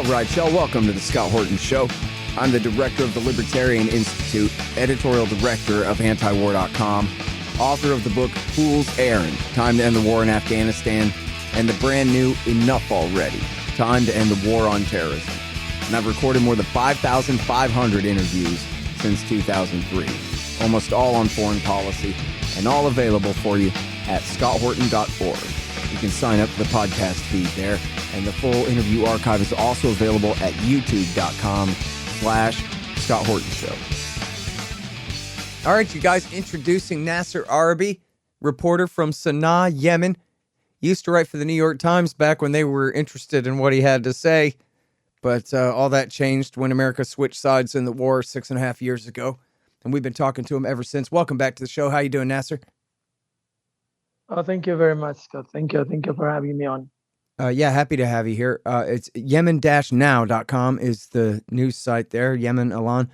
All right, y'all, welcome to the Scott Horton Show. I'm the director of the Libertarian Institute, editorial director of antiwar.com, author of the book Fool's Errand, Time to End the War in Afghanistan, and the brand new Enough Already, Time to End the War on Terrorism. And I've recorded more than 5,500 interviews since 2003, almost all on foreign policy, and all available for you at scotthorton.org. You can sign up for the podcast feed there, and the full interview archive is also available at youtube.com/Scott Horton Show. All right, you guys, introducing Nasser Arrabyee, reporter from Sana'a, Yemen. Used to write for the New York Times back when they were interested in what he had to say, but all that changed when America switched sides in the war 6.5 years ago, and we've been talking to him ever since. Welcome back to the show. How you doing, Nasser? Oh, thank you very much, Scott. Thank you for having me on. Yeah, happy to have you here. It's Yemen-now.com is the news site there, Yemen Alan.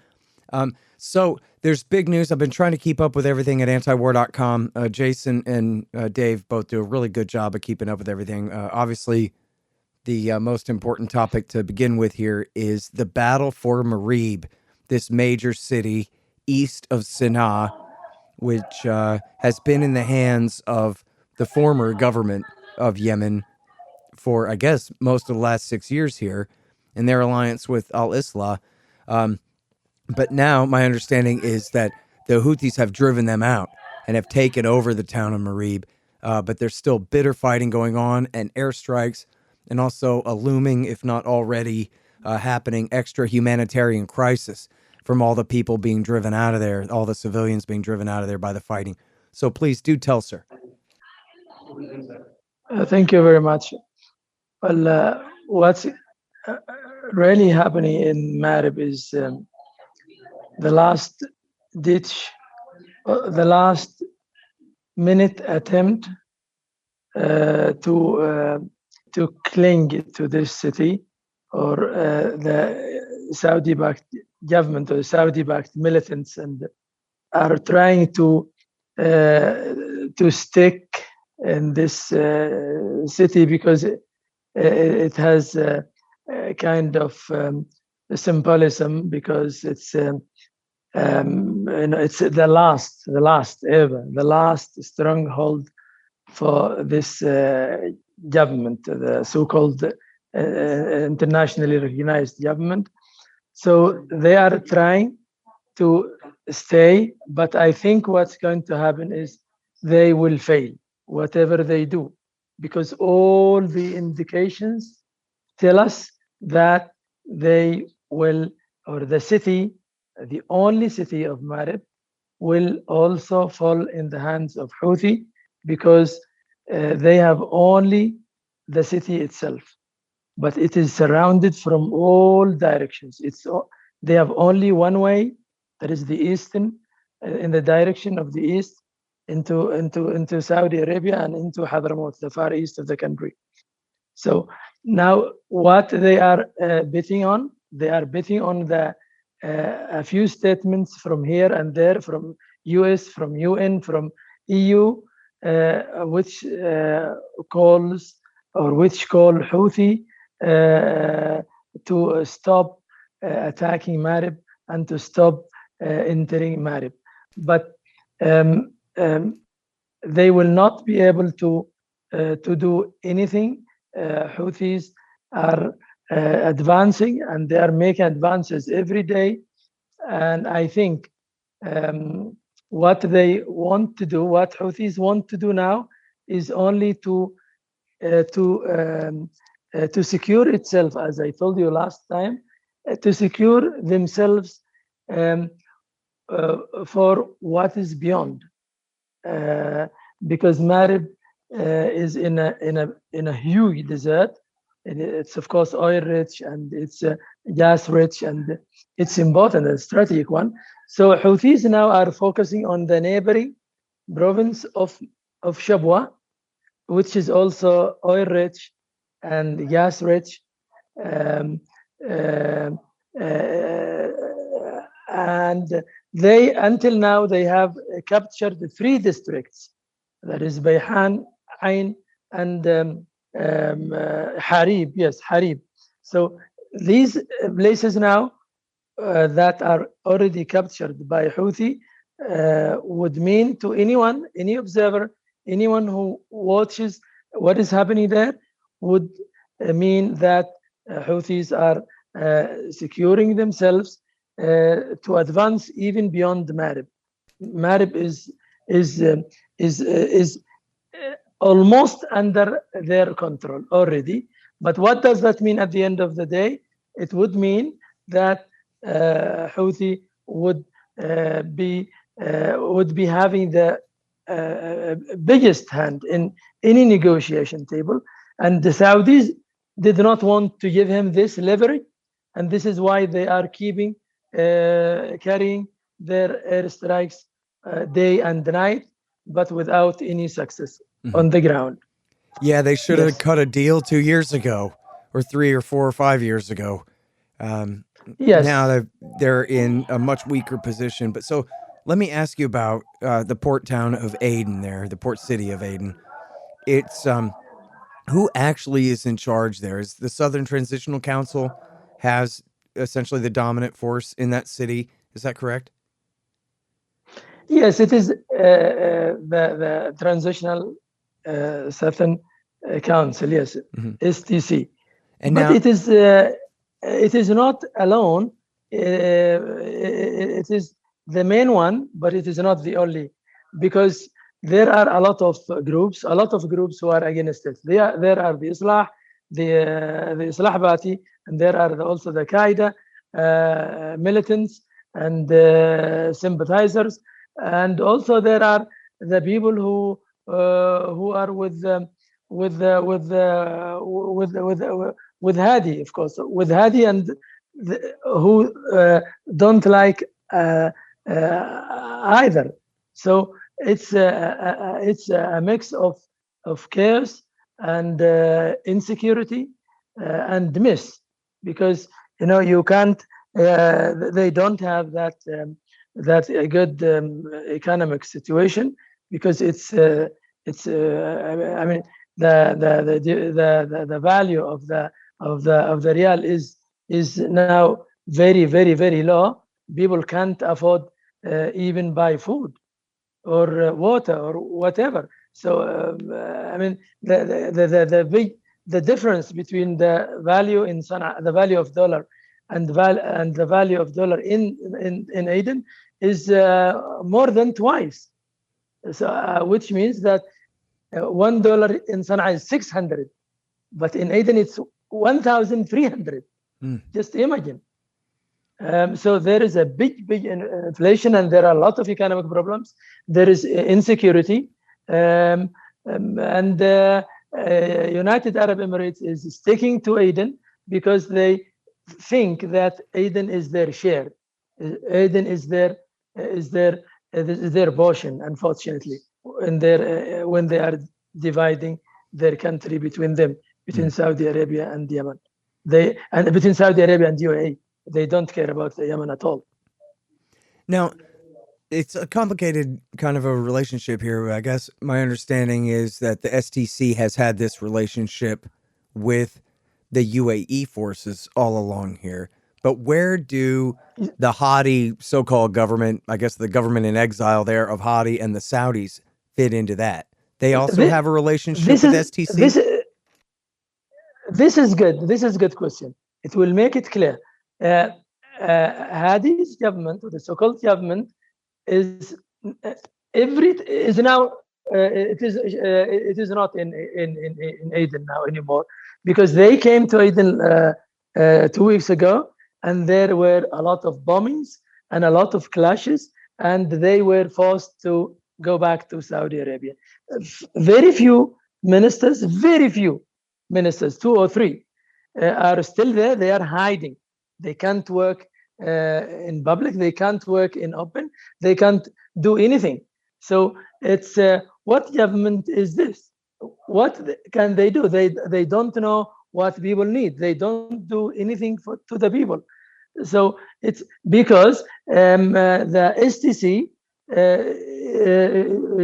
So there's big news. I've been trying to keep up with everything at antiwar.com. Jason and Dave both do a really good job of keeping up with everything. Obviously, the most important topic to begin with here is the battle for Marib, this major city east of Sana'a, which has been in the hands of the former government of Yemen for, I guess, most of the last 6 years here in their alliance with al-Islah. But now my understanding is that the Houthis have driven them out and have taken over the town of Marib. But there's still bitter fighting going on and airstrikes, and also a looming, if not already happening, extra humanitarian crisis from all the people being driven out of there, all the civilians being driven out of there by the fighting. So please do tell, sir. Thank you very much. Well, what's really happening in Marib is the last ditch, the last minute attempt to cling to this city, or the Saudi-backed government or the Saudi-backed militants, and are trying to stick in this city because it has a kind of symbolism, because it's it's the last stronghold for this government, the so-called internationally recognized government. So they are trying to stay, but I think what's going to happen is they will fail, whatever they do, because all the indications tell us that they will, or the city, the only city of Marib, will also fall in the hands of Houthi, because they have only the city itself, but it is surrounded from all directions. They have only one way, that is the eastern, in the direction of the east, into Saudi Arabia and into Hadramaut, the far east of the country. So now what they are betting on, they are betting on a few statements from here and there, from US, from UN, from EU, which call Houthi to stop attacking Marib and to stop entering Marib. But they will not be able to do anything. Houthis are advancing, and they are making advances every day. And I think what they want to do, what Houthis want to do now, is only to secure itself, as I told you last time, to secure themselves for what is beyond. Because Marib is in a huge desert. It's of course oil rich, and it's gas rich, and it's important, a strategic one. So Houthis now are focusing on the neighboring province of Shabwa, which is also oil rich and gas rich, and they, until now, they have captured 3 districts, that is Bayhan, Ain, and Harib. Yes, Harib. So these places now that are already captured by Houthi would mean to anyone, any observer, anyone who watches what is happening there, would mean that Houthis are securing themselves to advance even beyond Marib. Marib is um, is almost under their control already. But what does that mean at the end of the day? It would mean that Houthi would be having the biggest hand in any negotiation table, and the Saudis did not want to give him this leverage, and this is why they are keeping carrying their airstrikes day and night, but without any success on the ground. Yeah, they should have Yes. cut a deal 2 years ago, or 3 or 4 or 5 years ago. Yes. Now they're in a much weaker position. But so let me ask you about the port town of Aden there, the port city of Aden. It's who actually is in charge there? Is the Southern Transitional Council has essentially the dominant force in that city? Is that correct? Yes, it is the Transitional Southern Council, yes, STC. And But now, it is not alone. It is the main one, but it is not the only, because there are a lot of groups who are against it. There are the Islah, the Islah Party, and there are also the Qaeda militants and sympathizers, and also there are the people who are with Hadi, of course, with Hadi, and who don't like either. So it's a mix of chaos and insecurity and miss, because you can't. They don't have that a good economic situation, because it's I mean the value of the real is now very low. People can't afford even buy food or water or whatever. So I mean the difference between the value in Sana'a, the value of dollar, and the value of dollar in Aden is more than twice. So which means that $1 in Sana'a is 600, but in Aden it's 1,300. Just imagine. So there is a big inflation, and there are a lot of economic problems. There is insecurity, and United Arab Emirates is sticking to Aden because they think that Aden is their share. Aden is their portion, unfortunately, when they are dividing their country between them, between Saudi Arabia and Yemen. And between Saudi Arabia and UAE. They don't care about Yemen at all. Now, it's a complicated kind of a relationship here. I guess my understanding is that the STC has had this relationship with the UAE forces all along here. But where do the Houthi so-called government, I guess the government in exile there of Houthi, and the Saudis fit into that? They also have a relationship with STC? This is good. This is a good question. It will make it clear. Hadi's government, or the so-called government, is now it is not in Aden now anymore, because they came to Aden 2 weeks ago, and there were a lot of bombings and a lot of clashes, and they were forced to go back to Saudi Arabia. Very few ministers, 2 or 3, are still there. They are hiding. They can't work in public. They can't work in open. They can't do anything. So it's what government is this? What can they do? They don't know what people need. They don't do anything to the people. So it's because the STC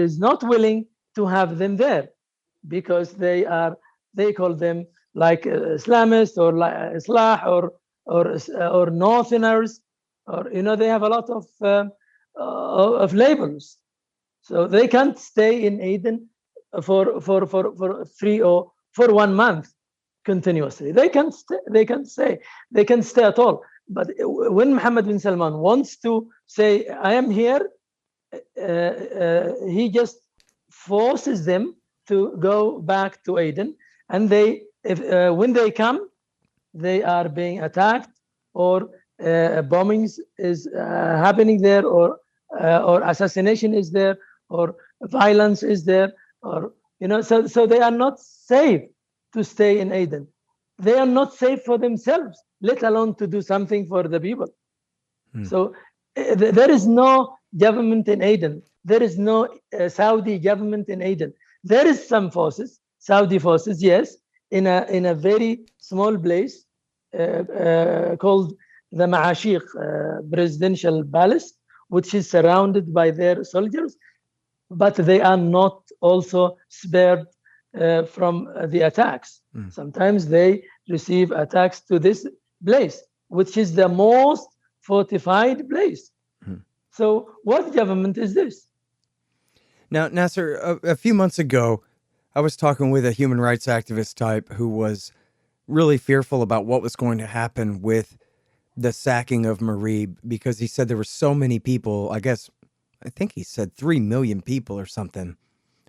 is not willing to have them there, because they call them like Islamists or like Islah or Northerners, or they have a lot of labels. So they can't stay in Aden for 1 month continuously. They can stay. They can stay. They can stay at all. But when Mohammed bin Salman wants to say, "I am here," he just forces them to go back to Aden, and when they come, they are being attacked, or bombings is happening there, or assassination is there, or violence is there, or so they are not safe to stay in Aden. They are not safe for themselves, let alone to do something for the people. So there is no government in Aden. There is no Saudi government in Aden. There is some forces, Saudi forces, yes, in a very small place called the Ma'ashiq Presidential Palace, which is surrounded by their soldiers, but they are not also spared from the attacks. Sometimes they receive attacks to this place, which is the most fortified place. So what government is this? Now, Nasser, a few months ago, I was talking with a human rights activist type who was really fearful about what was going to happen with the sacking of Marib, because he said there were so many people, I think he said 3 million people or something,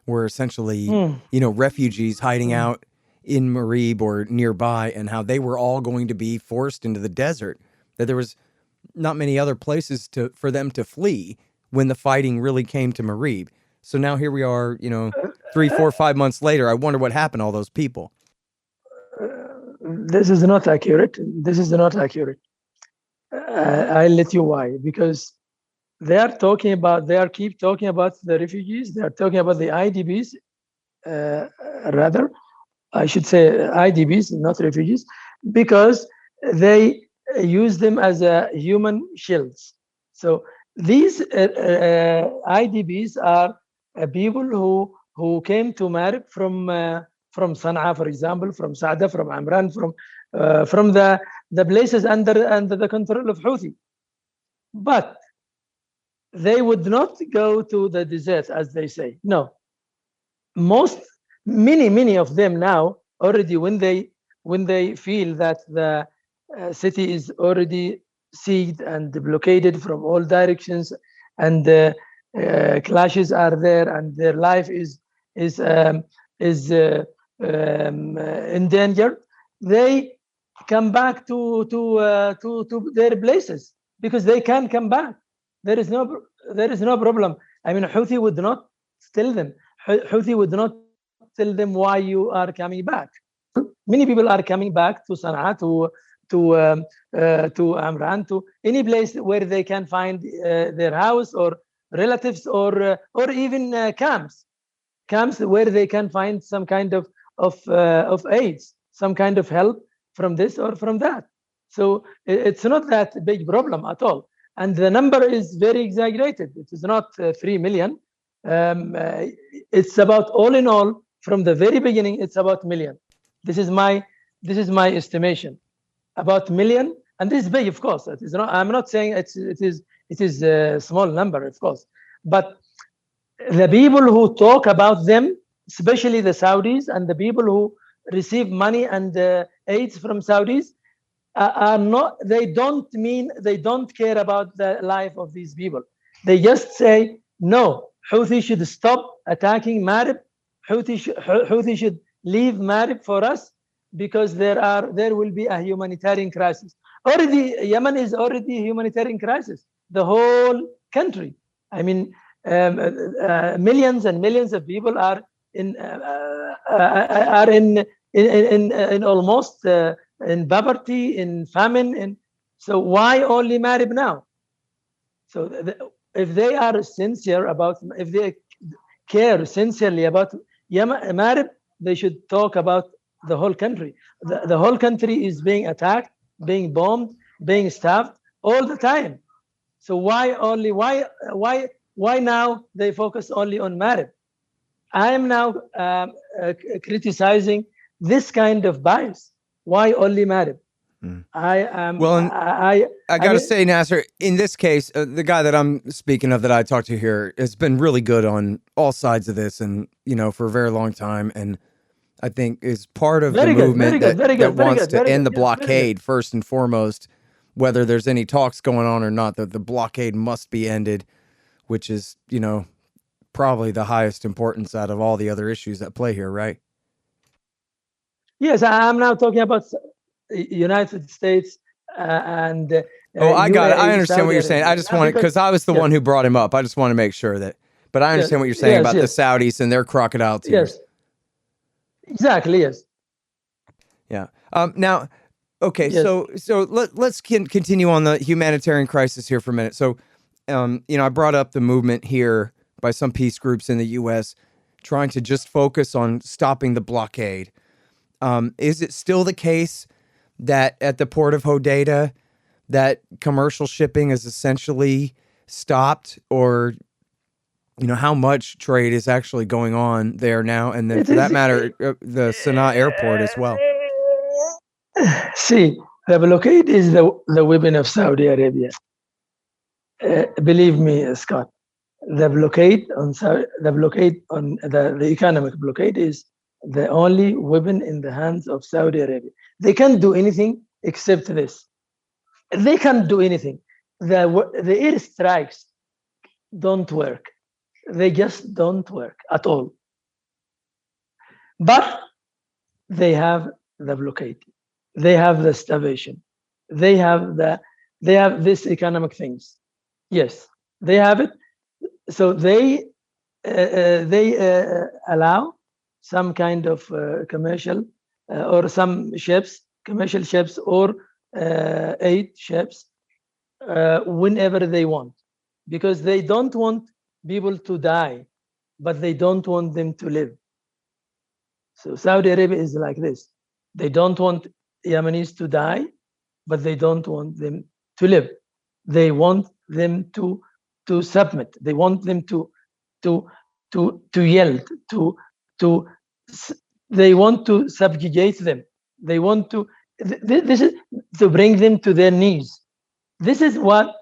were essentially, refugees hiding out in Marib or nearby, and how they were all going to be forced into the desert, that there was not many other places for them to flee when the fighting really came to Marib. So now here we are, 3, 4, 5 months later. I wonder what happened to all those people. This is not accurate. This is not accurate. I'll let you why. Because they keep talking about the refugees. They are talking about the IDPs, rather. I should say IDPs, not refugees, because they use them as human shields. So these IDPs are people who came to Marib from Sana'a, for example, from Saada, from Amran, from the places under the control of Houthi. But they would not go to the desert, as they say. No. Many of them now already, when they feel that the city is already sieged and blockaded from all directions, and clashes are there, and their life is endangered, they come back to their places, because they can come back. There is no problem. I mean, Houthi would not tell them. Houthi would not tell them why you are coming back. Many people are coming back to Sana'a, to Amran, to any place where they can find their house or relatives, or even camps where they can find some kind of aids, some kind of help from this or from that. So it's not that big problem at all. And the number is very exaggerated. It is not 3 million. It's about, all in all, from the very beginning, it's about million. This is my estimation, about million. And this is big, of course. It is not. I'm not saying it is a small number, of course. But the people who talk about them, especially the Saudis and the people who receive money and aids from Saudis, are not. They don't care about the life of these people. They just say, no, Houthi should stop attacking Marib. Houthi should leave Marib for us, because there will be a humanitarian crisis. Already, Yemen is already a humanitarian crisis. The whole country. I mean, millions and millions of people are in almost in poverty, in famine, and so why only Marib now? So if they are sincere about, if they care sincerely about Marib, they should talk about the whole country. The whole country is being attacked, being bombed, being starved all the time. So why now they focus only on Marib? I am now criticizing this kind of bias. Why only Marib? I am. Well, and I got to mean, say, Nasser, in this case, the guy that I'm speaking of that I talked to here has been really good on all sides of this, and for a very long time, and I think is part of the movement that wants to end the blockade first and foremost, whether there's any talks going on or not. That the blockade must be ended, which is probably the highest importance out of all the other issues at play here, right? Yes, I'm now talking about United States and I got it. I UAE, understand Saudi what you're saying. Arabia. I just want because I was the one who brought him up. I just want to make sure that. But I understand what you're saying about the Saudis and their crocodile tears. Yes, exactly. Yes. Yeah. Now, okay. Yes. So let's continue on the humanitarian crisis here for a minute. So, I brought up the movement here by some peace groups in the U.S. trying to just focus on stopping the blockade. Is it still the case that at the port of Hodeidah that commercial shipping is essentially stopped, or how much trade is actually going on there now, and then for that matter the Sana'a airport as well? See, the blockade is the weapon of Saudi Arabia. Believe me, Scott, the blockade on the economic blockade is the only weapon in the hands of Saudi Arabia. They can't do anything except this. They can't do anything. The airstrikes don't work. They just don't work at all. But they have the blockade. They have the starvation. They have this economic things. Yes, they have it. So they allow some kind of commercial or some commercial ships or aid ships whenever they want, because they don't want people to die, but they don't want them to live. So Saudi Arabia is like this. They don't want Yemenis to die, but they don't want them to live. They want them to submit. They want them to yield, they want to subjugate them. They want to, this is to bring them to their knees. This is what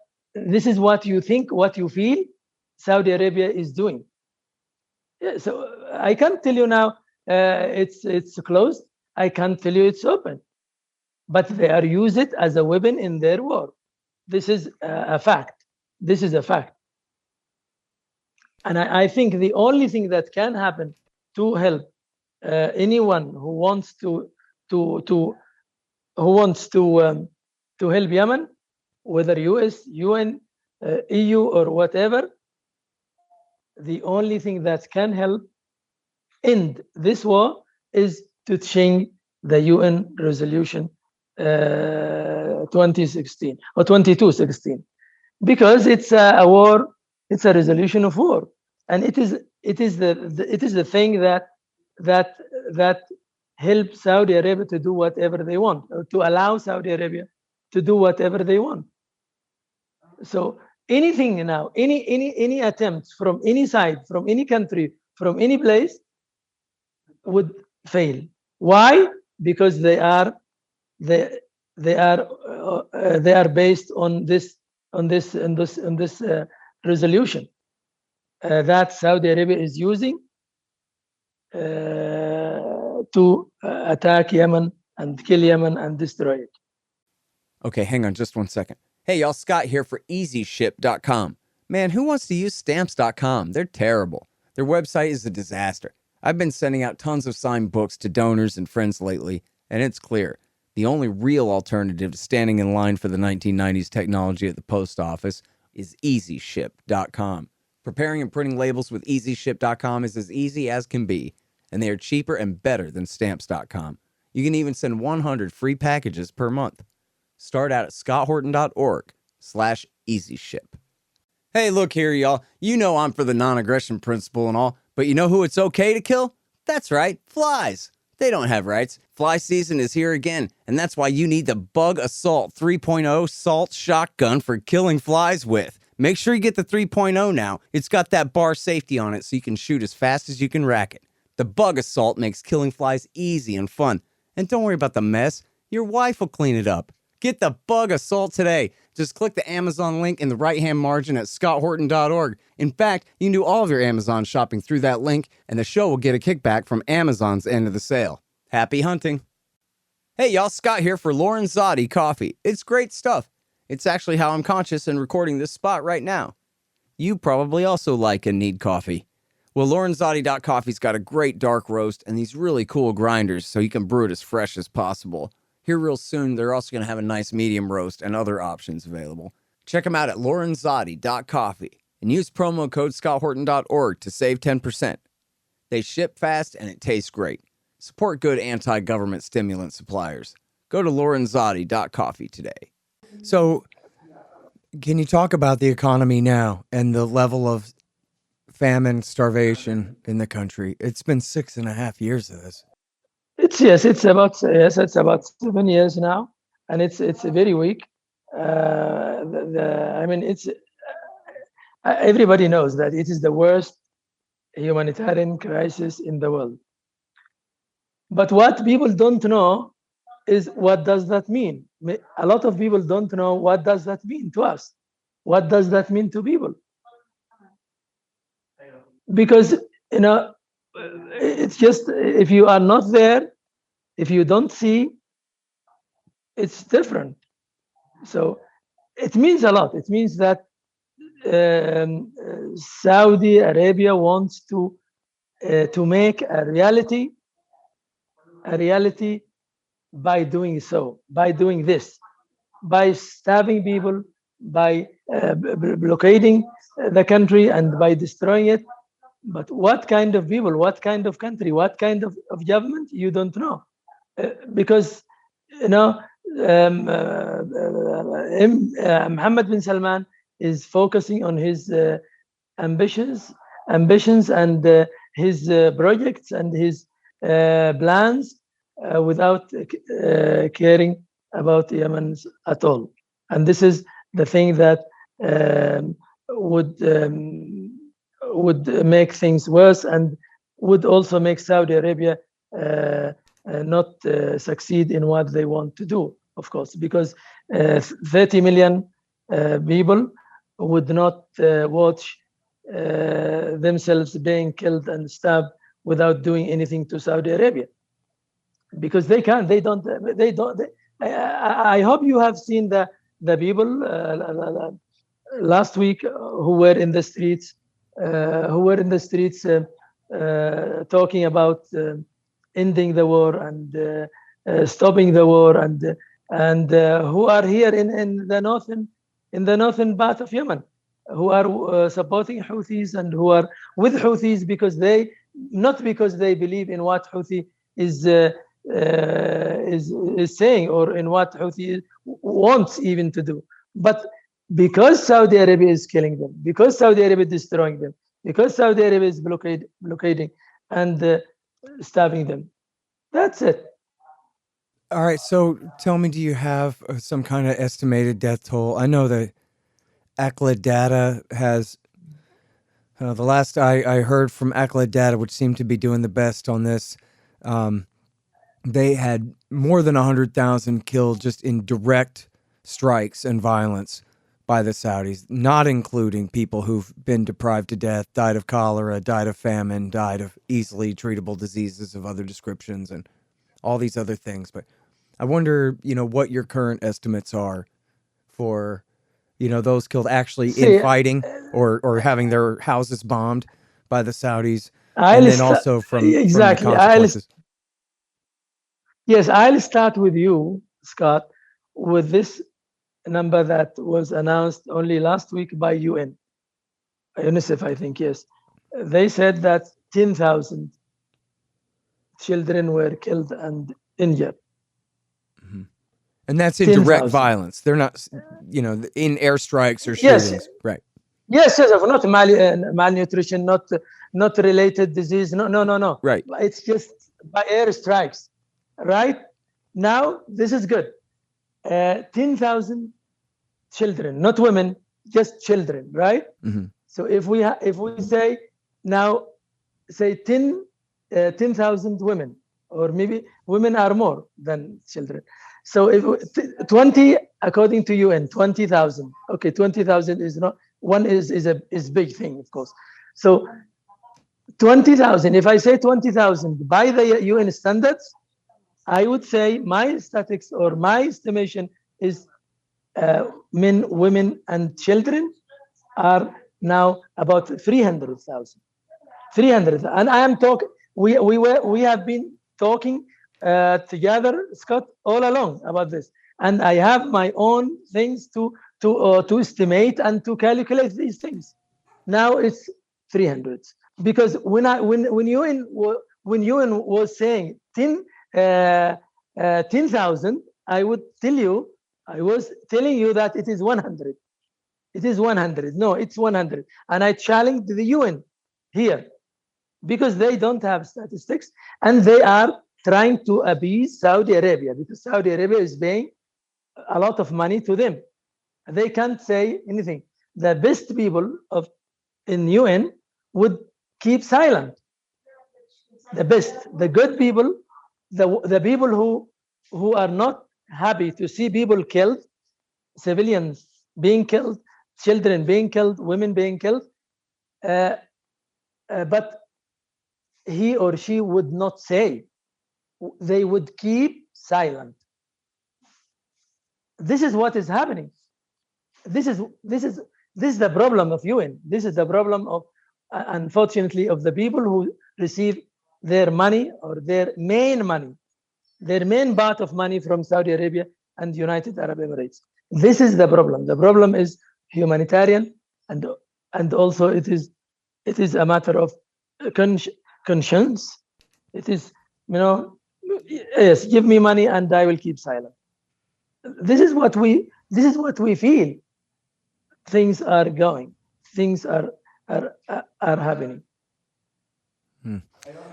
you think, what you feel Saudi Arabia is doing. Yeah, so I can't tell you now it's closed. I can't tell you it's open. But they are use it as a weapon in their war. This is a fact. This is a fact. And I think the only thing that can happen to help anyone who wants to help Yemen, whether US, UN, EU, or whatever, the only thing that can help end this war is to change the UN resolution 2016 or 2216, because it's a war. It's a resolution of war, and it is the thing that helps Saudi Arabia to do whatever they want, or to allow Saudi Arabia to do whatever they want. So anything now, any attempts from any side, from any country, from any place, would fail. Why? Because they are based on this resolution that Saudi Arabia is using to attack Yemen and kill Yemen and destroy it. Okay, hang on just one second. Hey, y'all, Scott here for EasyShip.com. Man, who wants to use Stamps.com? They're terrible. Their website is a disaster. I've been sending out tons of signed books to donors and friends lately, and it's clear. The only real alternative to standing in line for the 1990s technology at the post office is EasyShip.com. Preparing and printing labels with EasyShip.com is as easy as can be, and they are cheaper and better than Stamps.com. You can even send 100 free packages per month. Start out at scotthorton.org/EasyShip. Hey, look here, y'all. You know I'm for the non-aggression principle and all, but you know who it's okay to kill? That's right, flies. They don't have rights. Fly season is here again, and that's why you need the Bug Assault 3.0 Salt Shotgun for killing flies with. Make sure you get the 3.0 now. It's got that bar safety on it so you can shoot as fast as you can rack it. The bug assault makes killing flies easy and fun. And don't worry about the mess. Your wife will clean it up. Get the bug assault today. Just click the Amazon link in the right-hand margin at scotthorton.org. In fact, you can do all of your Amazon shopping through that link, and the show will get a kickback from Amazon's end of the sale. Happy hunting. Hey y'all, Scott here for Lorenzotti Coffee. It's great stuff. It's actually how I'm conscious and recording this spot right now. You probably also like and need coffee. Well, Lorenzotti.coffee's got a great dark roast and these really cool grinders so you can brew it as fresh as possible. Here real soon, they're also going to have a nice medium roast and other options available. Check them out at Lorenzotti.coffee and use promo code scotthorton.org to save 10%. They ship fast and it tastes great. Support good anti-government stimulant suppliers. Go to Lorenzotti.coffee today. So, can you talk about the economy now and the level of famine, starvation in the country? It's been 6.5 years of this. It's about 7 years now, and it's very weak. It's everybody knows that it is the worst humanitarian crisis in the world. But what people don't know is what does that mean? A lot of people don't know what does that mean to us. What does that mean to people? Because it's just if you are not there, if you don't see, it's different. So it means a lot. It means that Saudi Arabia wants to make a reality by doing so, by doing this, by stabbing people, by blockading the country, and by destroying it. But what kind of people, what kind of country, what kind of government, you don't know. Because, Mohammed bin Salman is focusing on his ambitions and his projects and his plans without caring about Yemen at all. And this is the thing that would make things worse and would also make Saudi Arabia not succeed in what they want to do, of course, because 30 million people would not watch themselves being killed and stabbed without doing anything to Saudi Arabia, because they can't. They don't. I hope you have seen the people last week who were in the streets, talking about ending the war and stopping the war, and who are here in the northern part of Yemen, who are supporting Houthis and who are with Houthis not because they believe in what Houthi is saying or in what Houthi wants even to do, but because Saudi Arabia is killing them, because Saudi Arabia is destroying them, because Saudi Arabia is blockading and stabbing them. That's it. All right. So tell me, do you have some kind of estimated death toll? I know that ACLED data has, the last I heard from ACLED data, which seemed to be doing the best on this, they had more than 100,000 killed just in direct strikes and violence by the Saudis, not including people who've been deprived to death, died of cholera, died of famine, died of easily treatable diseases of other descriptions, and all these other things. But I wonder, what your current estimates are for, those killed actually in fighting or having their houses bombed by the Saudis, and then also from the consequences. Yes, I'll start with you, Scott, with this number that was announced only last week by UNICEF, I think, yes. They said that 10,000 children were killed and injured. Mm-hmm. And that's in direct violence. They're not, in airstrikes or shootings. Yes. Right. Yes, not malnutrition, not related disease. No. Right. It's just by airstrikes. Right? Now, this is good. 10,000 children, not women, just children, right? Mm-hmm. So if we say now, say 10 10,000 women, or maybe women are more than children. So if 20, according to UN, 20,000. Okay, 20,000 is not one is big thing, of course. So 20,000. If I say 20,000 by the UN standards, I would say my statistics or my estimation is men, women, and children are now about 300,000. 300, and I am talking. We have been talking together, Scott, all along about this, and I have my own things to estimate and to calculate these things. Now it's 300, because when UN was saying 10,000, I would tell you, I was telling you that it is 100. It is 100. No, it's 100, and I challenged the UN here, because they don't have statistics, and they are trying to appease Saudi Arabia, because Saudi Arabia is paying a lot of money to them. They can't say anything. The best people in UN would keep silent. The best, the good people, the people who are not happy to see people killed, civilians being killed, children being killed, women being killed, but he or she would not say. They would keep silent. This is what is happening. This is the problem of UN. This is the problem of, unfortunately, of the people who receive their money, or their main part of money from Saudi Arabia and United Arab Emirates. This is the problem. The problem is humanitarian, and also it is a matter of conscience. It is, yes, give me money and I will keep silent. This is what we feel. Things are going. Things are happening.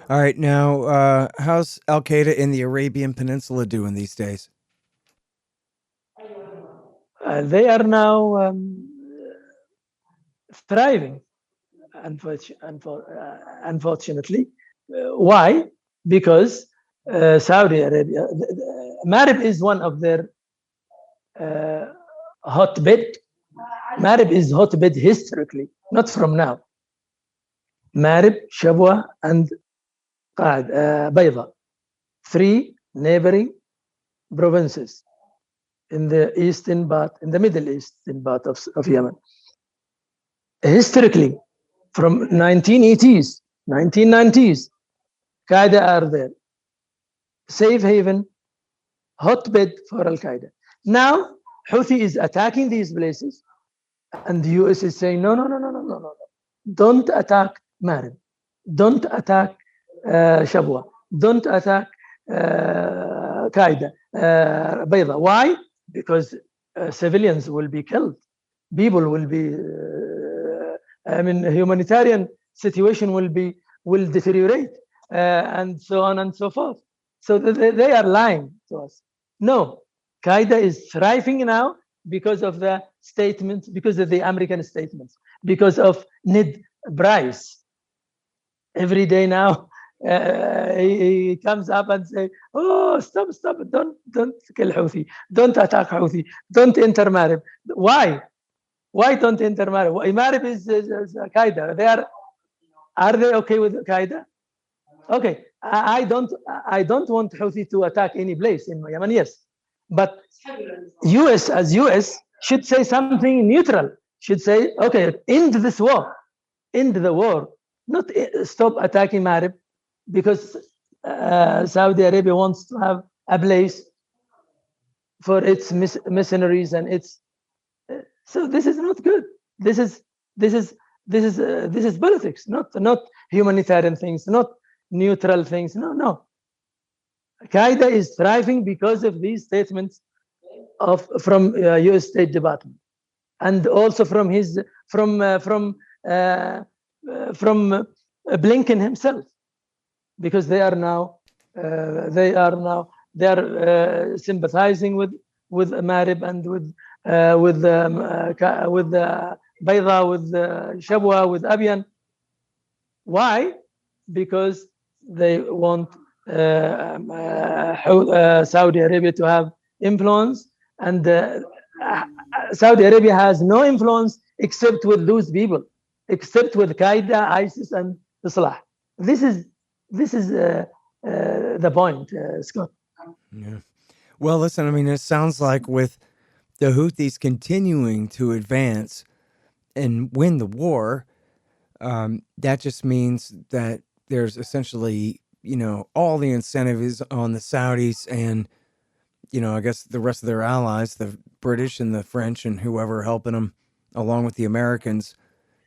All right, now how's Al Qaeda in the Arabian Peninsula doing these days? They are now thriving, unfortunately. Why? Because Saudi Arabia, Marib is one of their hotbed. Marib is hotbed historically, not from now. Marib, Shabwa, and Bayda, 3 neighboring provinces in the Middle Eastern part of Yemen. Historically, from 1980s, 1990s, Qaeda are there. Safe haven, hotbed for Al Qaeda. Now, Houthi is attacking these places, and the US is saying, no. Don't attack Marib. Don't attack Shabwa. Don't attack Qaeda, Bayda. Why? Because civilians will be killed. People will be, humanitarian situation will deteriorate, and so on and so forth. So they are lying to us. No, Qaeda is thriving now because of the statements, because of the American statements, because of Ned Price. Every day now, he comes up and say, "Oh, stop! Don't kill Houthi. Don't attack Houthi. Don't enter Marib." Why? Why don't enter Marib? Marib is Qaeda. Are they okay with Qaeda? Okay, I don't want Houthi to attack any place in Yemen. Yes, but US should say something neutral. Should say, okay, end this war, end the war, not stop attacking Marib, because Saudi Arabia wants to have a place for its mercenaries and its. So this is not good. This is politics, not humanitarian things, not neutral things. No. Qaeda is thriving because of these statements from U.S. State Department, and also from Blinken himself, because they are sympathizing with Marib and with Bayda, with Shabwa, with Abian. Why? Because They want Saudi Arabia to have influence, and Saudi Arabia has no influence except with those people, except with Qaeda, ISIS, and the Salah. This is the point, Scott. Yeah. Well, listen, I mean, it sounds like with the Houthis continuing to advance and win the war, that just means that there's essentially, all the incentive is on the Saudis and, I guess the rest of their allies, the British and the French and whoever helping them, along with the Americans,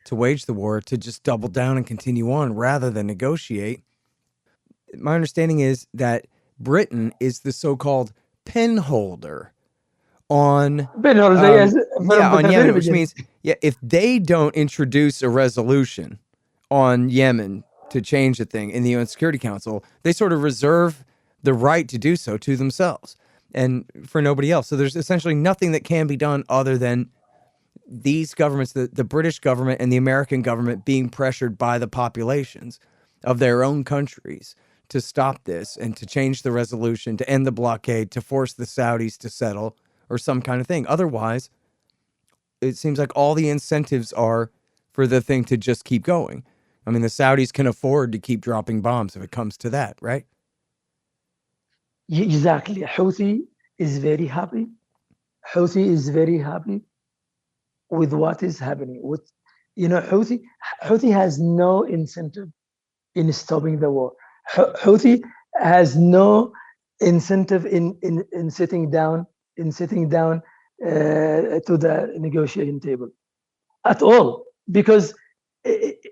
to wage the war, to just double down and continue on rather than negotiate. My understanding is that Britain is the so-called penholder on Yes, on the very Yemen, which beginning. means if they don't introduce a resolution on Yemen to change the thing in the UN Security Council, they sort of reserve the right to do so to themselves and for nobody else. So there's essentially nothing that can be done other than these governments, the British government and the American government, being pressured by the populations of their own countries to stop this and to change the resolution, to end the blockade, to force the Saudis to settle or some kind of thing. Otherwise, it seems like all the incentives are for the thing to just keep going. I mean, the Saudis can afford to keep dropping bombs if it comes to that, right? Exactly. Houthi is very happy. Houthi is very happy with what is happening. Houthi has no incentive in stopping the war. Houthi has no incentive in sitting down to the negotiation table at all. Because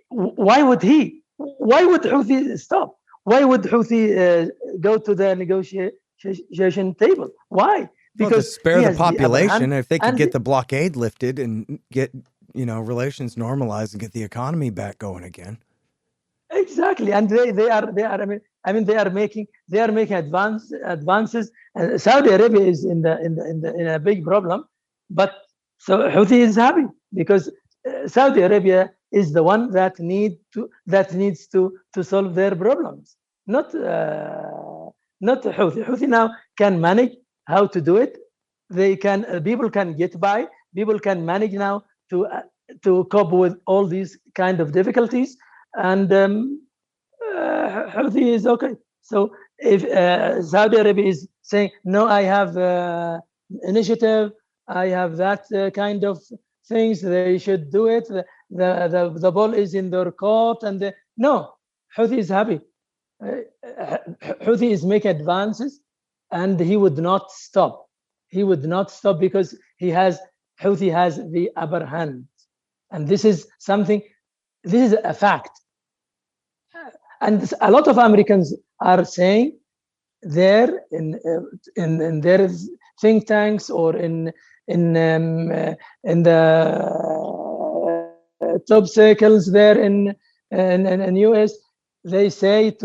why would he? Why would Houthi stop? Why would Houthi go to the negotiation table? Why? Because to spare he the has the upper population, hand, if they could and get the blockade lifted and get, relations normalized and get the economy back going again. exactly, and they are. I mean, they are making advances. And Saudi Arabia is in a big problem, but so Houthi is happy because Saudi Arabia is the one that needs to solve their problems, not Houthi. Houthi now can manage how to do it. They can people can get by. People can manage now to cope with all these kind of difficulties, and Houthi is okay. So if Saudi Arabia is saying no, I have initiative, I have that kind of things, they should do it. The ball is in their court, and no, Houthi is happy. Houthi is making advances, and he would not stop. He would not stop because Houthi has the upper hand, and this is something. This is a fact. And a lot of Americans are saying there in their think tanks or in the top circles there in US, they say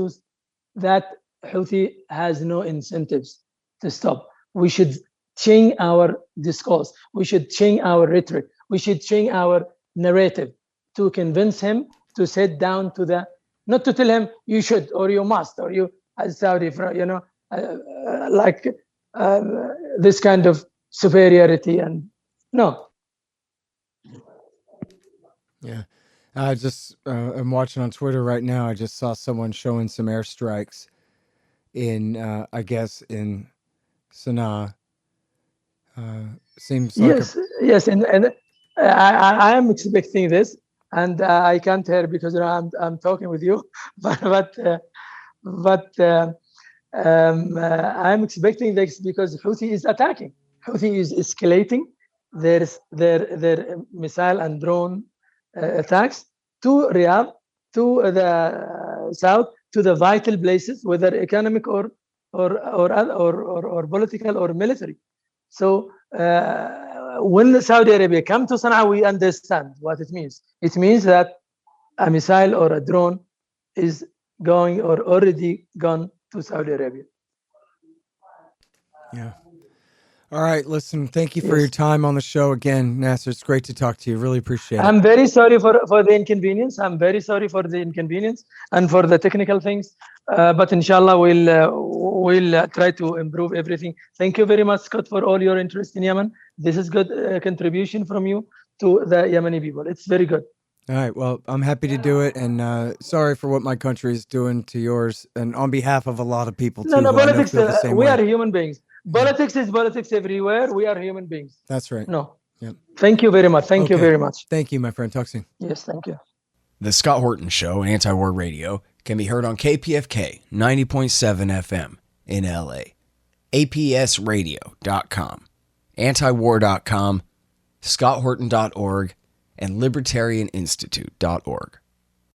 that Houthi has no incentives to stop. We should change our discourse. We should change our rhetoric. We should change our narrative to convince him to sit down to the. Not to tell him you should or you must or you as Saudi, like this kind of superiority, and no. Yeah, I'm watching on Twitter right now. I just saw someone showing some airstrikes in, I guess, in Sana'a. Seems like yes, and I am expecting this. And I can't hear because I'm talking with you, but I'm expecting this because Houthi is attacking. Houthi is escalating their missile and drone attacks to Riyadh, to the south, to the vital places, whether economic or political or military. So. When Saudi Arabia come to Sana'a, we understand what it means. It means that a missile or a drone is going or already gone to Saudi Arabia. Yeah. All right, listen, thank you for your time on the show again, Nasser. It's great to talk to you. Really appreciate it. I'm very sorry for the inconvenience. I'm very sorry for the inconvenience and for the technical things. But inshallah, we'll try to improve everything. Thank you very much, Scott, for all your interest in Yemen. This is good contribution from you to the Yemeni people. It's very good. All right, well, I'm happy to do it, and sorry for what my country is doing to yours, and on behalf of a lot of people, too, No, who I know politics, feel the same we way. are human beings. Politics is politics everywhere. We are human beings. That's right. No. Yep. Thank you very much. Thank you Okay. very much. Thank you, my friend. Talk soon. Yes, thank you. The Scott Horton Show, Anti-War Radio, can be heard on KPFK 90.7 FM in LA, APSradio.com, antiwar.com, scotthorton.org, and libertarianinstitute.org.